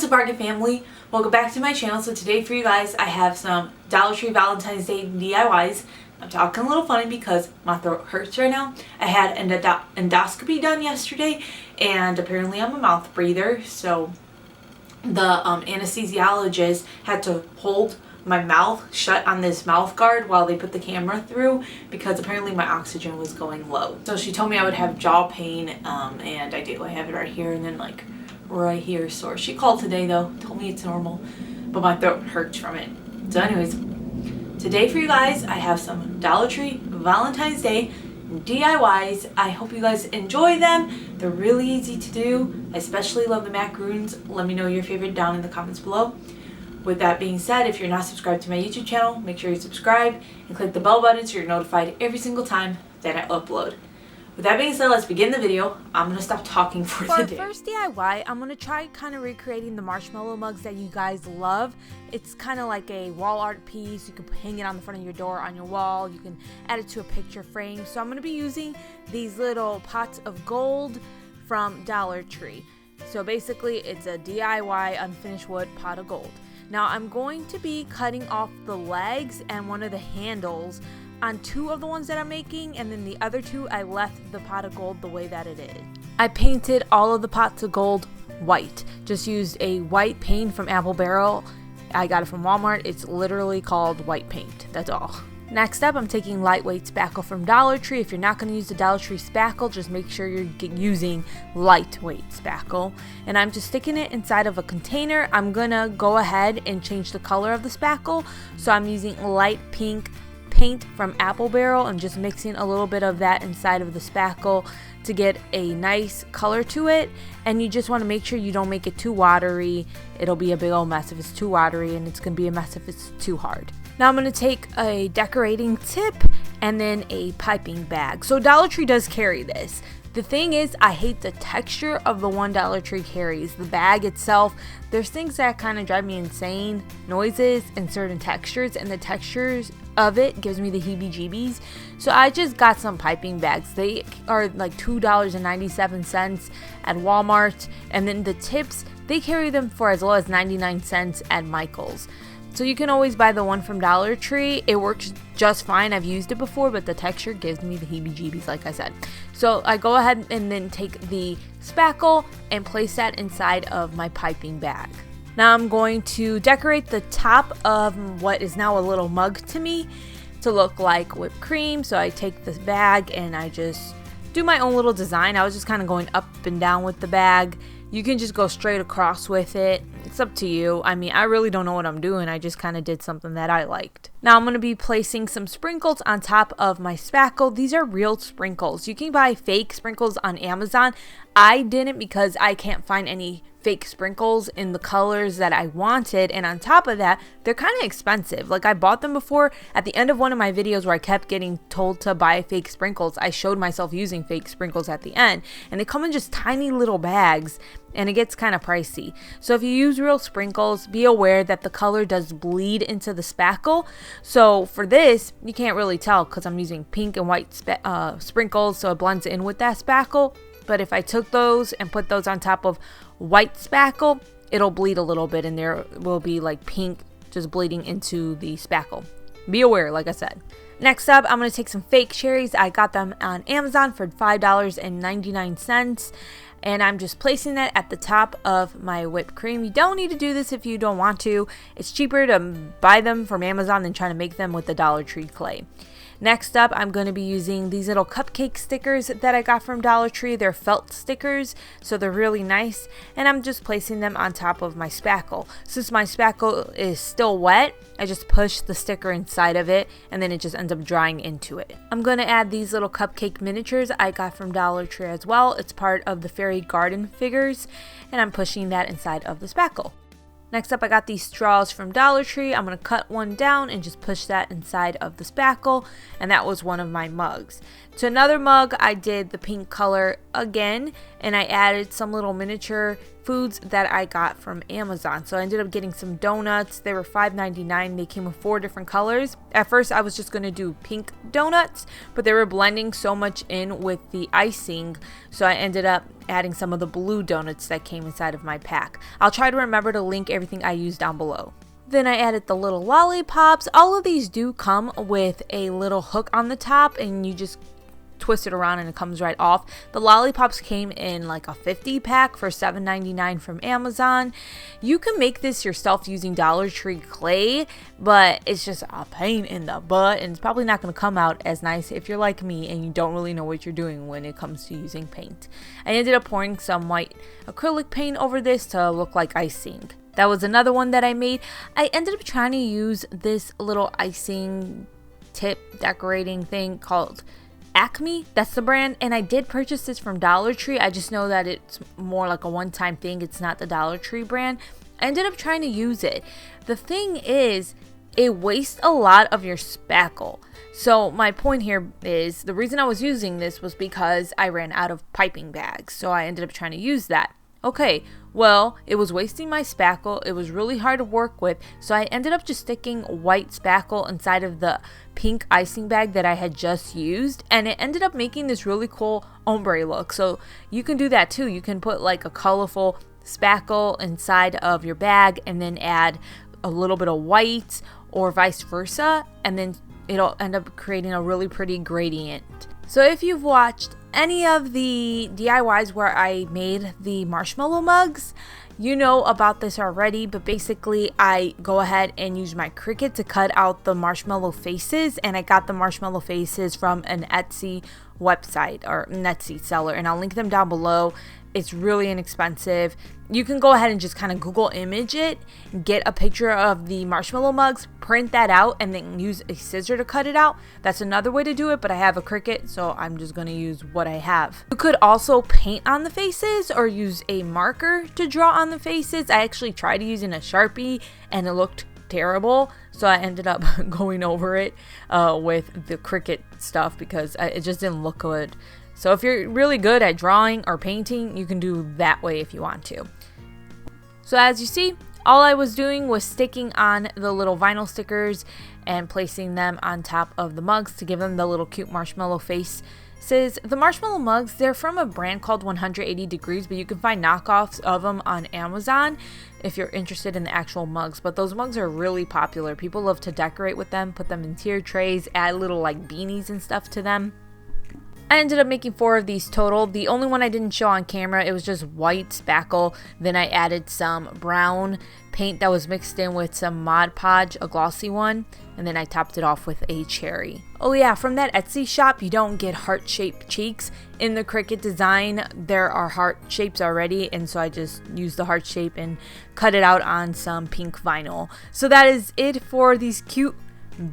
up, Bargain family? Welcome back to my channel. So today for you guys I have some Dollar Tree Valentine's Day DIYs. I'm talking a little funny because my throat hurts right now. I had an endoscopy done yesterday and apparently I'm a mouth breather, so the anesthesiologist had to hold my mouth shut on this mouth guard while they put the camera through because apparently my oxygen was going low. So she told me I would have jaw pain, and I do. I have it right here and then like right here sore. She called today though, told me it's normal, but my throat hurts from it. So anyways, today for you guys I have some Dollar Tree Valentine's Day DIYs. I hope you guys enjoy them. They're really easy to do. I especially love the macaroons. Let me know your favorite down in the comments below. With that being said, if you're not subscribed to my YouTube channel, make sure you subscribe and click the bell button so you're notified every single time that I upload. With that being said, let's begin the video. I'm going to stop talking for the day. For first DIY, I'm going to try kind of recreating the marshmallow mugs that you guys love. It's kind of like a wall art piece. You can hang it on the front of your door, on your wall. You can add it to a picture frame. So I'm going to be using these little pots of gold from Dollar Tree. So basically, it's a DIY unfinished wood pot of gold. Now I'm going to be cutting off the legs and one of the handles on two of the ones that I'm making, and then the other two I left the pot of gold the way that it is. I painted all of the pots of gold white. Just used a white paint from Apple Barrel. I got it from Walmart. It's literally called white paint. That's all. Next up, I'm taking lightweight spackle from Dollar Tree. If you're not going to use the Dollar Tree spackle, just make sure you're using lightweight spackle. And I'm just sticking it inside of a container. I'm going to go ahead and change the color of the spackle. So I'm using light pink paint from Apple Barrel and just mixing a little bit of that inside of the spackle to get a nice color to it. And you just want to make sure you don't make it too watery. It'll be a big old mess if it's too watery, and it's going to be a mess if it's too hard. Now I'm going to take a decorating tip and then a piping bag. So Dollar Tree does carry this. The thing is, I hate the texture of the one Dollar Tree carries. The bag itself, there's things that kind of drive me insane. Noises and certain textures, and the textures of it gives me the heebie-jeebies. So I just got some piping bags. They are like $2.97 at Walmart. And then the tips, they carry them for as low as 99 cents at Michael's. So you can always buy the one from Dollar Tree. It works just fine. I've used it before, but the texture gives me the heebie-jeebies, like I said. So I go ahead and then take the spackle and place that inside of my piping bag. Now I'm going to decorate the top of what is now a little mug to me to look like whipped cream. So I take this bag and I just do my own little design. I was just kind of going up and down with the bag. You can just go straight across with it. It's up to you. I mean, I really don't know what I'm doing. I just kind of did something that I liked. Now I'm going to be placing some sprinkles on top of my spackle. These are real sprinkles. You can buy fake sprinkles on Amazon. I didn't because I can't find any fake sprinkles in the colors that I wanted, and on top of that, they're kind of expensive. Like, I bought them before. At the end of one of my videos where I kept getting told to buy fake sprinkles, I showed myself using fake sprinkles at the end, and they come in just tiny little bags, and it gets kind of pricey. So if you use real sprinkles, be aware that the color does bleed into the spackle. So for this, you can't really tell because I'm using pink and white sprinkles, so it blends in with that spackle. But if I took those and put those on top of white spackle, it'll bleed a little bit and there will be like pink just bleeding into the spackle. Be aware, like I said. Next up, I'm going to take some fake cherries. I got them on Amazon for $5.99. And I'm just placing that at the top of my whipped cream. You don't need to do this if you don't want to. It's cheaper to buy them from Amazon than trying to make them with the Dollar Tree clay. Next up, I'm going to be using these little cupcake stickers that I got from Dollar Tree. They're felt stickers, so they're really nice. And I'm just placing them on top of my spackle. Since my spackle is still wet, I just push the sticker inside of it, and then it just ends up drying into it. I'm going to add these little cupcake miniatures I got from Dollar Tree as well. It's part of the fairy garden figures, and I'm pushing that inside of the spackle. Next up, I got these straws from Dollar Tree. I'm going to cut one down and just push that inside of the spackle, and that was one of my mugs. To another mug, I did the pink color again, and I added some little miniature foods that I got from Amazon. So I ended up getting some donuts. They were $5.99. They came with 4 different colors. At first I was just going to do pink donuts, but they were blending so much in with the icing, so I ended up adding some of the blue donuts that came inside of my pack. I'll try to remember to link everything I used down below. Then I added the little lollipops. All of these do come with a little hook on the top, and you just twist it around and it comes right off. The lollipops came in like a 50 pack for $7.99 from Amazon. You can make this yourself using Dollar Tree clay, but it's just a pain in the butt, and it's probably not going to come out as nice if you're like me and you don't really know what you're doing when it comes to using paint. I ended up pouring some white acrylic paint over this to look like icing. That was another one that I made. I ended up trying to use this little icing tip decorating thing called Acme. That's the brand, and I did purchase this from Dollar Tree. I just know that it's more like a one-time thing. It's not the Dollar Tree brand. I ended up trying to use it. The thing is, it wastes a lot of your spackle. So my point here is, the reason I was using this was because I ran out of piping bags, so I ended up trying to use that. Okay, well, it was wasting my spackle. It was really hard to work with, so I ended up just sticking white spackle inside of the pink icing bag that I had just used, and it ended up making this really cool ombre look. So you can do that too. You can put like a colorful spackle inside of your bag and then add a little bit of white, or vice versa, and then it'll end up creating a really pretty gradient. So if you've watched any of the DIYs where I made the marshmallow mugs, you know about this already, but basically I go ahead and use my Cricut to cut out the marshmallow faces, and I got the marshmallow faces from an Etsy website or an Etsy seller, and I'll link them down below. It's really inexpensive. You can go ahead and just kind of Google image it, get a picture of the marshmallow mugs, print that out, and then use a scissor to cut it out. That's another way to do it, but I have a Cricut, so I'm just going to use what I have. You could also paint on the faces or use a marker to draw on the faces. I actually tried using a Sharpie and it looked terrible, so I ended up going over it with the Cricut stuff because it just didn't look good. So if you're really good at drawing or painting, you can do that way if you want to. So as you see, all I was doing was sticking on the little vinyl stickers and placing them on top of the mugs to give them the little cute marshmallow faces. The marshmallow mugs, they're from a brand called 180 Degrees, but you can find knockoffs of them on Amazon if you're interested in the actual mugs. But those mugs are really popular. People love to decorate with them, put them in tier trays, add little like beanies and stuff to them. I ended up making 4 of these total. The only one I didn't show on camera, it was just white spackle. Then I added some brown paint that was mixed in with some Mod Podge, a glossy one. And then I topped it off with a cherry. Oh yeah, from that Etsy shop, you don't get heart-shaped cheeks. In the Cricut design, there are heart shapes already. And so I just used the heart shape and cut it out on some pink vinyl. So that is it for these cute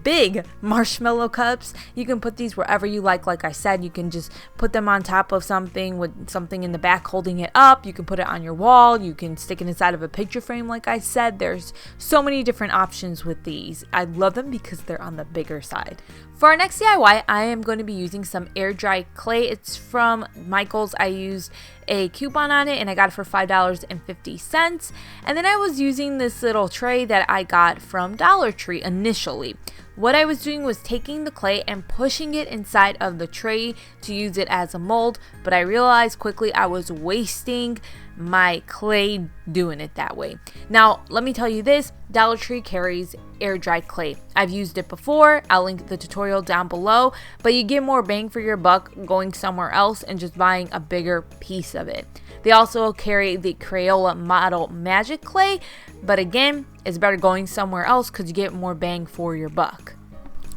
big marshmallow cups. You can put these wherever you like I said. You can just put them on top of something with something in the back holding it up. You can put it on your wall. You can stick it inside of a picture frame like I said. There's so many different options with these. I love them because they're on the bigger side. For our next DIY, I am going to be using some air dry clay. It's from Michael's. I used a coupon on it and I got it for $5.50. And then I was using this little tray that I got from Dollar Tree initially. What I was doing was taking the clay and pushing it inside of the tray to use it as a mold, but I realized quickly I was wasting my clay doing it that way. Now, let me tell you this, Dollar Tree carries air dried clay. I've used it before. I'll link the tutorial down below, but you get more bang for your buck going somewhere else and just buying a bigger piece of it. They also carry the Crayola Model Magic Clay, but again, it's better going somewhere else because you get more bang for your buck.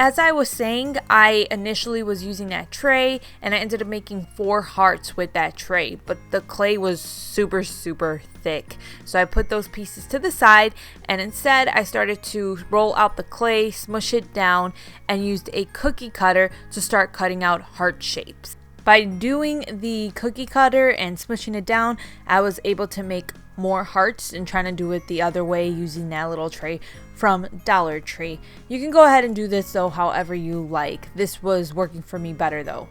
As I was saying, I initially was using that tray and I ended up making 4 hearts with that tray, but the clay was super thick. So I put those pieces to the side and instead I started to roll out the clay, smush it down, and used a cookie cutter to start cutting out heart shapes. By doing the cookie cutter and smushing it down, I was able to make more hearts and trying to do it the other way using that little tray from Dollar Tree. You can go ahead and do this though however you like. This was working for me better though.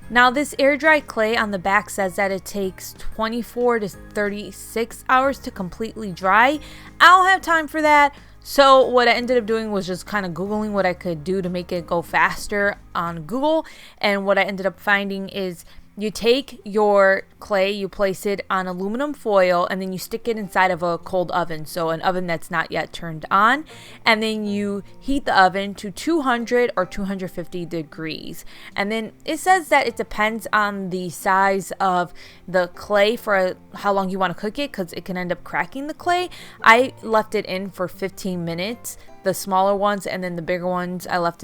Now this air dry clay on the back says that it takes 24 to 36 hours to completely dry. I don't have time for that. So what I ended up doing was just kind of Googling what I could do to make it go faster on Google. And what I ended up finding is you take your clay, you place it on aluminum foil, and then you stick it inside of a cold oven, so an oven that's not yet turned on, and then you heat the oven to 200 or 250 degrees. And then it says that it depends on the size of the clay for how long you want to cook it, because it can end up cracking the clay. I left it in for 15 minutes, the smaller ones, and then the bigger ones I left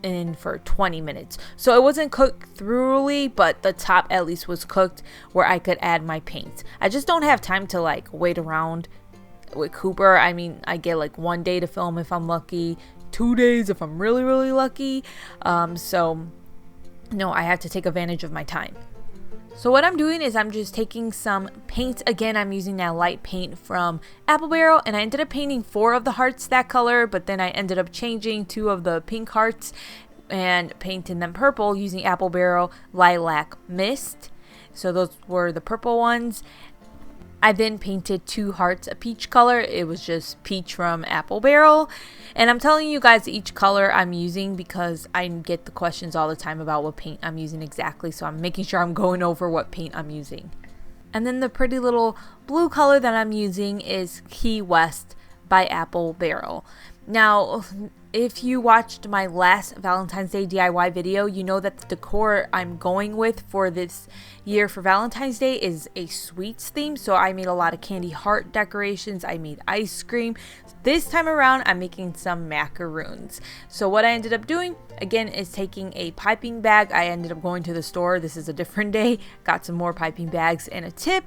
in for 20 minutes. So it wasn't cooked thoroughly, but the top at least was cooked where I could add my paint. I just don't have time to like wait around with Cooper. I mean, I get like 1 day to film if I'm lucky, 2 days if I'm really lucky. So no, I have to take advantage of my time. So what I'm doing is I'm just taking some paint. Again, I'm using that light paint from Apple Barrel, and I ended up painting 4 of the hearts that color, but then I ended up changing 2 of the pink hearts and painting them purple using Apple Barrel Lilac Mist. So those were the purple ones. I then painted 2 hearts a peach color. It was just peach from Apple Barrel. And I'm telling you guys each color I'm using because I get the questions all the time about what paint I'm using exactly. So I'm making sure I'm going over what paint I'm using. And then the pretty little blue color that I'm using is Key West by Apple Barrel. Now, if you watched my last Valentine's Day DIY video, you know that the decor I'm going with for this year for Valentine's Day is a sweets theme. So I made a lot of candy heart decorations. I made ice cream. This time around, I'm making some macaroons. So what I ended up doing, again, is taking a piping bag. I ended up going to the store. This is a different day. Got some more piping bags and a tip,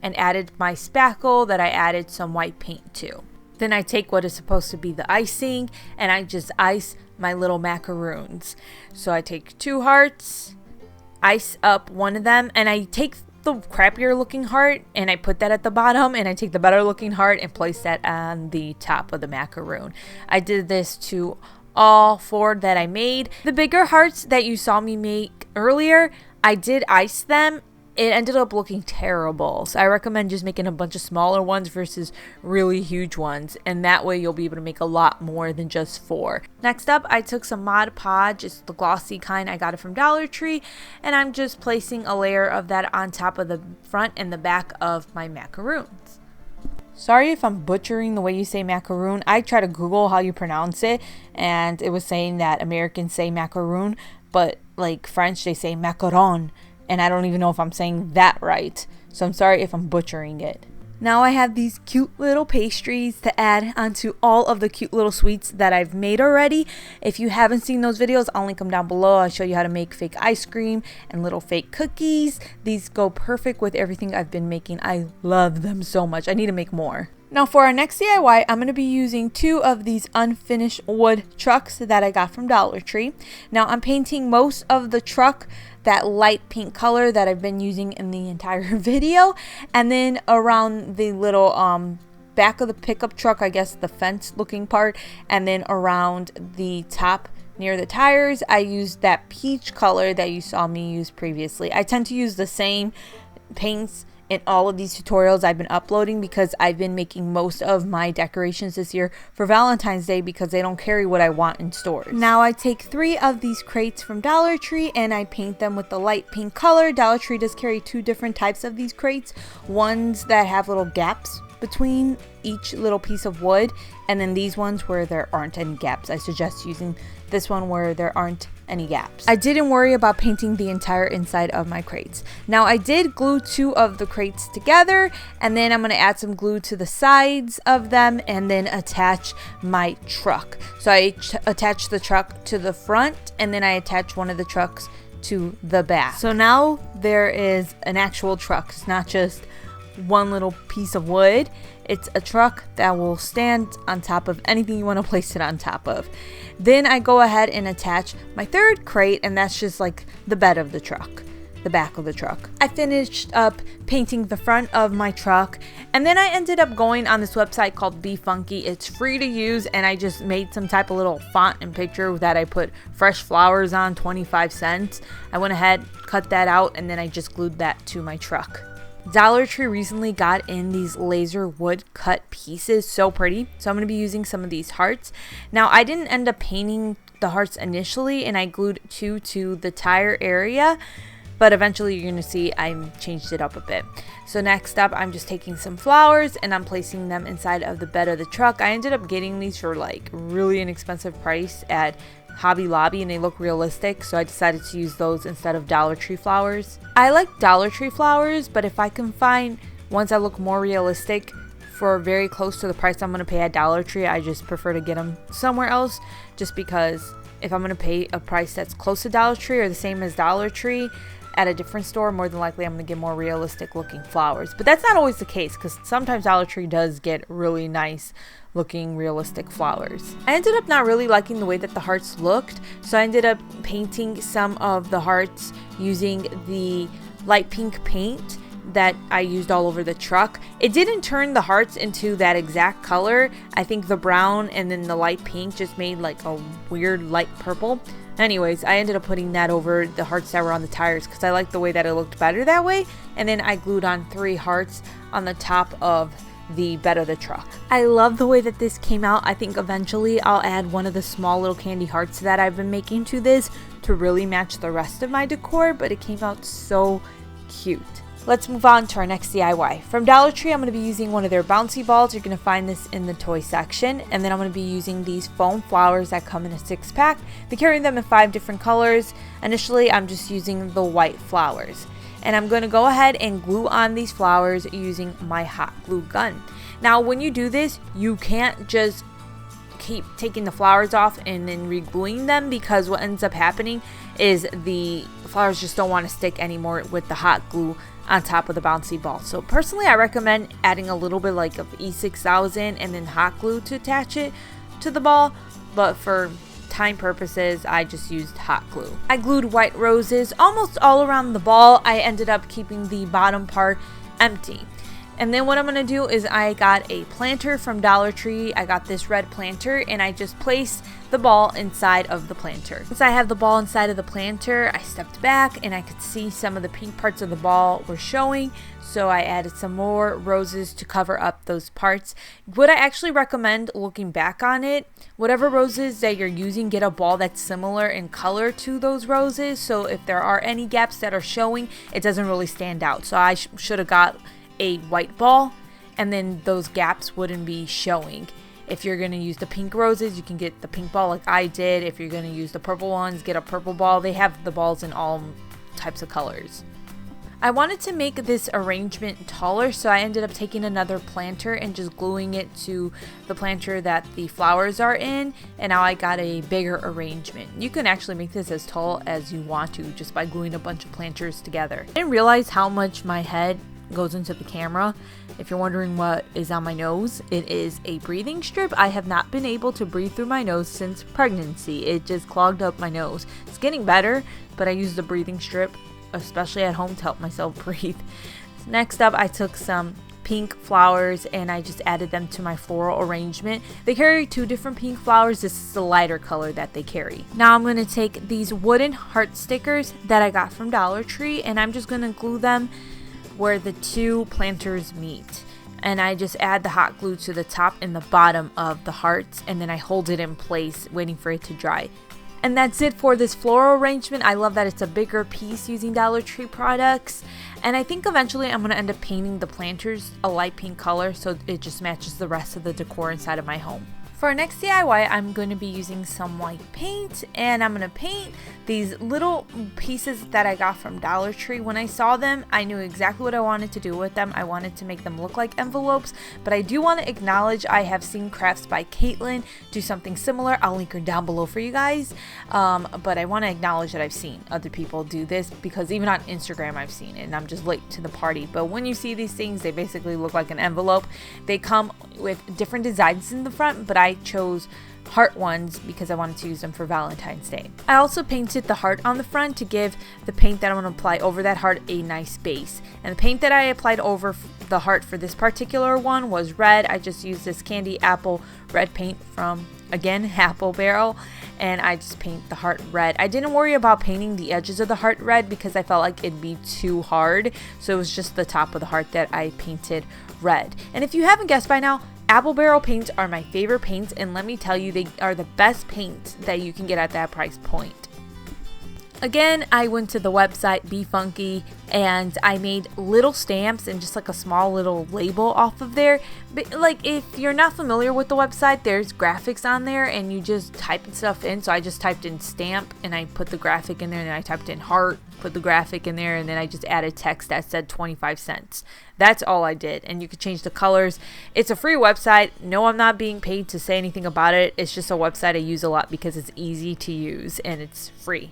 and added my spackle that I added some white paint to. Then I take what is supposed to be the icing and I just ice my little macaroons. So I take 2 hearts, ice up one of them, and I take the crappier looking heart and I put that at the bottom, and I take the better looking heart and place that on the top of the macaroon. I did this to all 4 that I made. The bigger hearts that you saw me make earlier, I did ice them. It ended up looking terrible, so I recommend just making a bunch of smaller ones versus really huge ones, and that way you'll be able to make a lot more than just 4. Next up, I took some Mod Podge, just the glossy kind. I got it from Dollar Tree, and I'm just placing a layer of that on top of the front and the back of my macaroons. Sorry if I'm butchering the way you say macaroon. I tried to Google how you pronounce it, and it was saying that Americans say macaroon, but like French, they say macaron. And I don't even know if I'm saying that right. So I'm sorry if I'm butchering it. Now I have these cute little pastries to add onto all of the cute little sweets that I've made already. If you haven't seen those videos, I'll link them down below. I'll show you how to make fake ice cream and little fake cookies. These go perfect with everything I've been making. I love them so much. I need to make more. Now for our next DIY, I'm going to be using 2 of these unfinished wood trucks that I got from Dollar Tree. Now I'm painting most of the truck that light pink color that I've been using in the entire video, and then around the little back of the pickup truck, I guess the fence looking part, and then around the top near the tires, I used that peach color that you saw me use previously. I tend to use the same paints in all of these tutorials I've been uploading because I've been making most of my decorations this year for Valentine's Day because they don't carry what I want in stores. Now I take 3 of these crates from Dollar Tree and I paint them with the light pink color. Dollar Tree does carry 2 different types of these crates. Ones that have little gaps between each little piece of wood, and then these ones where there aren't any gaps. I suggest using this one where there aren't any gaps. I didn't worry about painting the entire inside of my crates. Now I did glue 2 of the crates together, and then I'm going to add some glue to the sides of them and then attach my truck. So I attach the truck to the front, and then I attach one of the trucks to the back. So now there is an actual truck. It's not just one little piece of wood. It's a truck that will stand on top of anything you want to place it on top of. Then I go ahead and attach my 3rd crate, and that's just like the bed of the truck. the back of the truck. I finished up painting the front of my truck, and then I ended up going on this website called Be Funky. It's free to use, and I just made some type of little font and picture that I put fresh flowers on, 25 cents. I went ahead, cut that out, and then I just glued that to my truck. Dollar Tree recently got in these laser wood cut pieces, so pretty. So I'm going to be using some of these hearts. Now, I didn't end up painting the hearts initially, and I glued 2 to the tire area, but eventually you're going to see I changed it up a bit. So next up, I'm just taking some flowers and I'm placing them inside of the bed of the truck. I ended up getting these for like really inexpensive price at Hobby Lobby, and they look realistic, so I decided to use those instead of Dollar Tree flowers. I like Dollar Tree flowers, but if I can find ones that look more realistic for very close to the price I'm going to pay at Dollar Tree, I just prefer to get them somewhere else, just because if I'm going to pay a price that's close to Dollar Tree or the same as Dollar Tree at a different store, more than likely I'm going to get more realistic looking flowers. But that's not always the case, because sometimes Dollar Tree does get really nice looking realistic flowers. I ended up not really liking the way that the hearts looked, so I ended up painting some of the hearts using the light pink paint that I used all over the truck. It didn't turn the hearts into that exact color. I think the brown and then the light pink just made like a weird light purple. Anyways, I ended up putting that over the hearts that were on the tires because I liked the way that it looked better that way. And then I glued on 3 hearts on the top of the bed of the truck. I love the way that this came out. I think eventually I'll add one of the small little candy hearts that I've been making to this to really match the rest of my decor, but it came out so cute. Let's move on to our next DIY. From Dollar Tree, I'm going to be using one of their bouncy balls. You're going to find this in the toy section. And then I'm going to be using these foam flowers that come in a 6-pack. They carry them in 5 different colors. Initially, I'm just using the white flowers. And I'm going to go ahead and glue on these flowers using my hot glue gun. Now, when you do this, you can't just keep taking the flowers off and then re-gluing them, because what ends up happening is the flowers just don't want to stick anymore with the hot glue on top of the bouncy ball. So personally, I recommend adding a little bit like of E6000 and then hot glue to attach it to the ball, but for time purposes, I just used hot glue. I glued white roses almost all around the ball. I ended up keeping the bottom part empty. And then what I'm going to do is I got a planter from Dollar Tree. I got this red planter and I just placed the ball inside of the planter. Once I have the ball inside of the planter, I stepped back and I could see some of the pink parts of the ball were showing. So I added some more roses to cover up those parts. Would I actually recommend, looking back on it, whatever roses that you're using, get a ball that's similar in color to those roses. So if there are any gaps that are showing, it doesn't really stand out. So I should have got a white ball, and then those gaps wouldn't be showing. If you're going to use the pink roses, you can get the pink ball like I did. If you're going to use the purple ones, get a purple ball. They have the balls in all types of colors. I wanted to make this arrangement taller, so I ended up taking another planter and just gluing it to the planter that the flowers are in, and now I got a bigger arrangement. You can actually make this as tall as you want to just by gluing a bunch of planters together. I didn't realize how much my head goes into the camera. If you're wondering what is on my nose, it is a breathing strip. I have not been able to breathe through my nose since pregnancy. It just clogged up my nose. It's getting better, but I use the breathing strip, especially at home, to help myself breathe. Next up, I took some pink flowers and I just added them to my floral arrangement. They carry 2 different pink flowers. This is the lighter color that they carry. Now I'm going to take these wooden heart stickers that I got from Dollar Tree and I'm just going to glue them where the 2 planters meet, and I just add the hot glue to the top and the bottom of the hearts, and then I hold it in place waiting for it to dry. And that's it for this floral arrangement. I love that it's a bigger piece using Dollar Tree products, and I think eventually I'm going to end up painting the planters a light pink color so it just matches the rest of the decor inside of my home. For our next DIY, I'm going to be using some white paint, and I'm going to paint these little pieces that I got from Dollar Tree. When I saw them, I knew exactly what I wanted to do with them. I wanted to make them look like envelopes, but I do want to acknowledge I have seen Crafts by Caitlin do something similar. I'll link her down below for you guys, but I want to acknowledge that I've seen other people do this, because even on Instagram I've seen it, and I'm just late to the party. But when you see these things, they basically look like an envelope. They come with different designs in the front, but I chose heart ones because I wanted to use them for Valentine's Day. I also painted the heart on the front to give the paint that I'm going to apply over that heart a nice base. And the paint that I applied over the heart for this particular one was red. I just used this candy apple red paint from, again, Apple Barrel, and I just paint the heart red. I didn't worry about painting the edges of the heart red because I felt like it'd be too hard, so it was just the top of the heart that I painted red. And if you haven't guessed by now, Apple Barrel paints are my favorite paints, and let me tell you, they are the best paints that you can get at that price point. Again, I went to the website Be Funky and I made little stamps and just like a small little label off of there. But like, if you're not familiar with the website, there's graphics on there and you just type stuff in. So I just typed in stamp and I put the graphic in there, and then I typed in heart, put the graphic in there, and then I just added text that said 25 cents. That's all I did, and you could change the colors. It's a free website. No, I'm not being paid to say anything about it. It's just a website I use a lot because it's easy to use and it's free.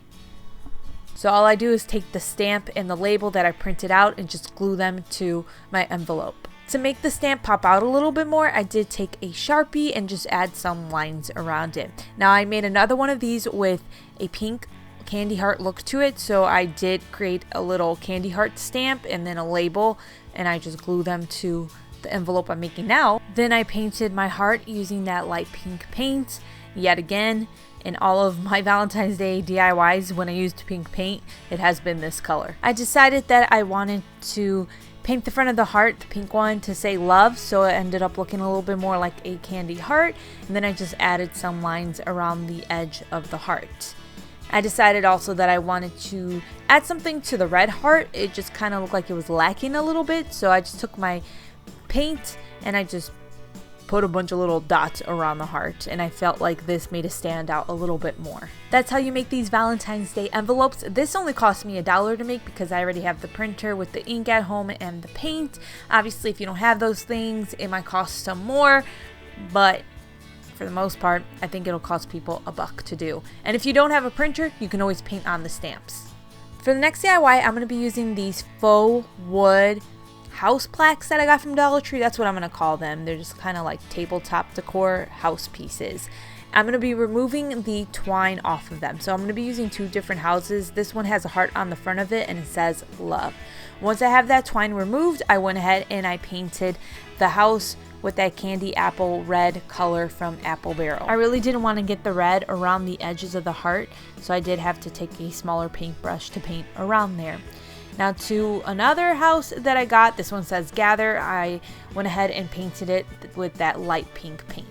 So all I do is take the stamp and the label that I printed out and just glue them to my envelope. To make the stamp pop out a little bit more, I did take a Sharpie and just add some lines around it. Now I made another one of these with a pink candy heart look to it, so I did create a little candy heart stamp and then a label, and I just glue them to the envelope I'm making now. Then I painted my heart using that light pink paint yet again. In all of my Valentine's Day DIYs, when I used pink paint, it has been this color. I decided that I wanted to paint the front of the heart, the pink one, to say love, so it ended up looking a little bit more like a candy heart, and then I just added some lines around the edge of the heart. I decided also that I wanted to add something to the red heart. It just kind of looked like it was lacking a little bit, so I just took my paint and I just put a bunch of little dots around the heart, and I felt like this made it stand out a little bit more. That's how you make these Valentine's Day envelopes. This only cost me $1 to make because I already have the printer with the ink at home and the paint. Obviously, if you don't have those things, it might cost some more, but for the most part, I think it'll cost people $1 to do. And if you don't have a printer, you can always paint on the stamps. For the next DIY, I'm going to be using these faux wood house plaques that I got from Dollar Tree. That's what I'm going to call them. They're just kind of like tabletop decor house pieces. I'm going to be removing the twine off of them. So I'm going to be using two different houses. This one has a heart on the front of it and it says love. Once I have that twine removed, I went ahead and I painted the house with that candy apple red color from Apple Barrel. I really didn't want to get the red around the edges of the heart, so I did have to take a smaller paintbrush to paint around there. Now to another house that I got, this one says gather, I went ahead and painted it with that light pink paint.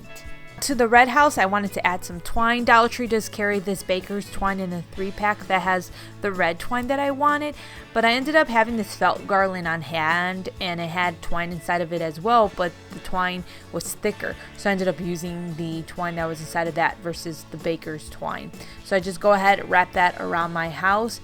To the red house, I wanted to add some twine. Dollar Tree does carry this baker's twine in a 3-pack that has the red twine that I wanted, but I ended up having this felt garland on hand and it had twine inside of it as well, but the twine was thicker, so I ended up using the twine that was inside of that versus the baker's twine. So I just go ahead, wrap that around my house,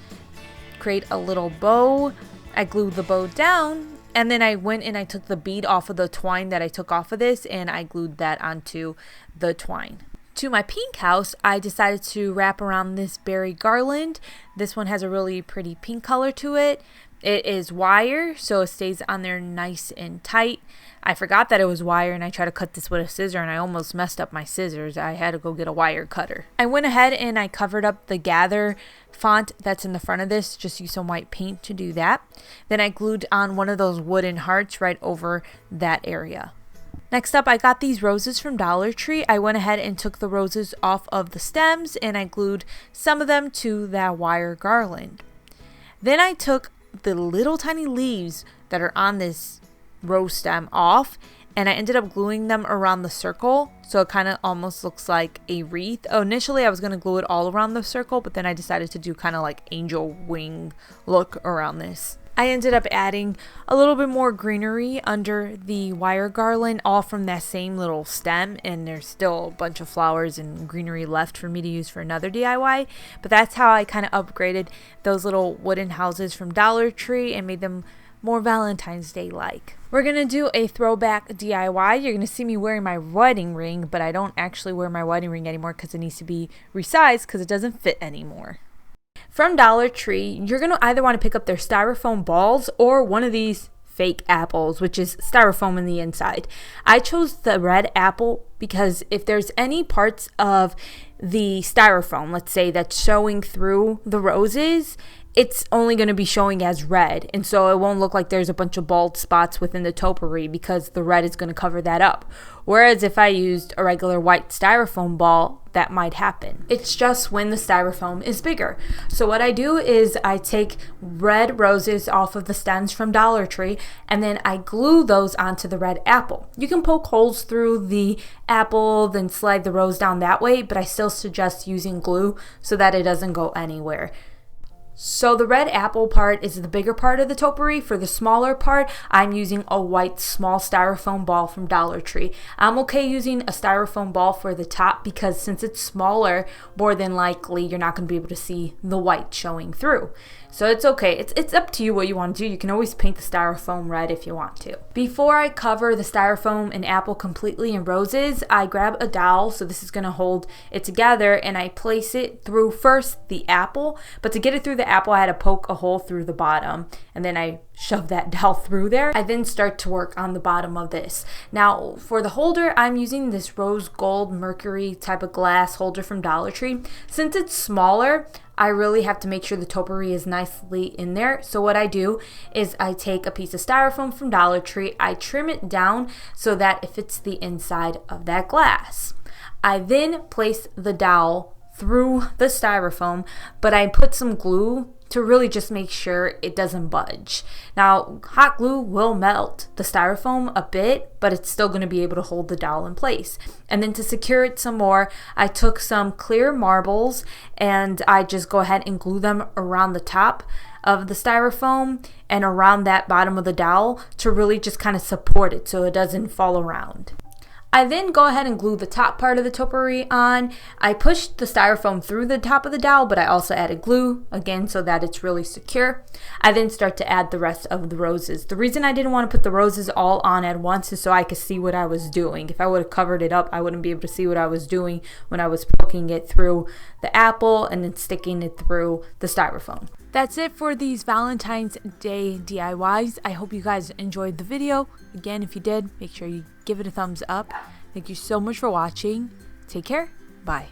create a little bow. I glued the bow down, and then I went and I took the bead off of the twine that I took off of this, and I glued that onto the twine. To my pink house, I decided to wrap around this berry garland. This one has a really pretty pink color to it. It is wire, so it stays on there nice and tight. I forgot that it was wire and I tried to cut this with a scissor and I almost messed up my scissors. I had to go get a wire cutter. I went ahead and I covered up the gather font that's in the front of this. Just use some white paint to do that. Then I glued on one of those wooden hearts right over that area. Next up, I got these roses from Dollar Tree. I went ahead and took the roses off of the stems and I glued some of them to that wire garland. Then I took the little tiny leaves that are on this rose stem off and I ended up gluing them around the circle, so it kind of almost looks like a wreath. Initially I was going to glue it all around the circle, but then I decided to do kind of like angel wing look around this. I ended up adding a little bit more greenery under the wire garland, all from that same little stem, and there's still a bunch of flowers and greenery left for me to use for another DIY, but that's how I kind of upgraded those little wooden houses from Dollar Tree and made them more Valentine's Day like. We're going to do a throwback DIY. You're going to see me wearing my wedding ring, but I don't actually wear my wedding ring anymore because it needs to be resized because it doesn't fit anymore. From Dollar Tree, you're going to either want to pick up their styrofoam balls or one of these fake apples, which is styrofoam in the inside. I chose the red apple because if there's any parts of the styrofoam, let's say, that's showing through the roses, it's only going to be showing as red, and so it won't look like there's a bunch of bald spots within the topiary because the red is going to cover that up. Whereas if I used a regular white styrofoam ball, that might happen. It's just when the styrofoam is bigger. So what I do is I take red roses off of the stems from Dollar Tree, and then I glue those onto the red apple. You can poke holes through the apple, then slide the rose down that way, but I still suggest using glue so that it doesn't go anywhere. So the red apple part is the bigger part of the topiary. For the smaller part, I'm using a white small styrofoam ball from Dollar Tree. I'm okay using a styrofoam ball for the top because since it's smaller, more than likely you're not going to be able to see the white showing through. So it's okay. It's up to you what you want to do. You can always paint the styrofoam red if you want to. Before I cover the styrofoam and apple completely in roses, I grab a dowel, so this is going to hold it together, and I place it through first the apple, but to get it through the apple I had to poke a hole through the bottom, and then I shove that dowel through there. I then start to work on the bottom of this. Now for the holder, I'm using this rose gold mercury type of glass holder from Dollar Tree. Since it's smaller, I really have to make sure the topiary is nicely in there. So what I do is I take a piece of styrofoam from Dollar Tree, I trim it down so that it fits the inside of that glass. I then place the dowel through the styrofoam, but I put some glue to really just make sure it doesn't budge. Now, hot glue will melt the styrofoam a bit, but it's still going to be able to hold the dowel in place. And then to secure it some more, I took some clear marbles and I just go ahead and glue them around the top of the styrofoam and around that bottom of the dowel to really just kind of support it so it doesn't fall around. I then go ahead and glue the top part of the topiary on. I pushed the styrofoam through the top of the dowel, but I also added glue, again, so that it's really secure. I then start to add the rest of the roses. The reason I didn't want to put the roses all on at once is so I could see what I was doing. If I would have covered it up, I wouldn't be able to see what I was doing when I was poking it through the apple and then sticking it through the styrofoam. That's it for these Valentine's Day DIYs. I hope you guys enjoyed the video. Again, if you did, make sure you give it a thumbs up. Thank you so much for watching. Take care. Bye.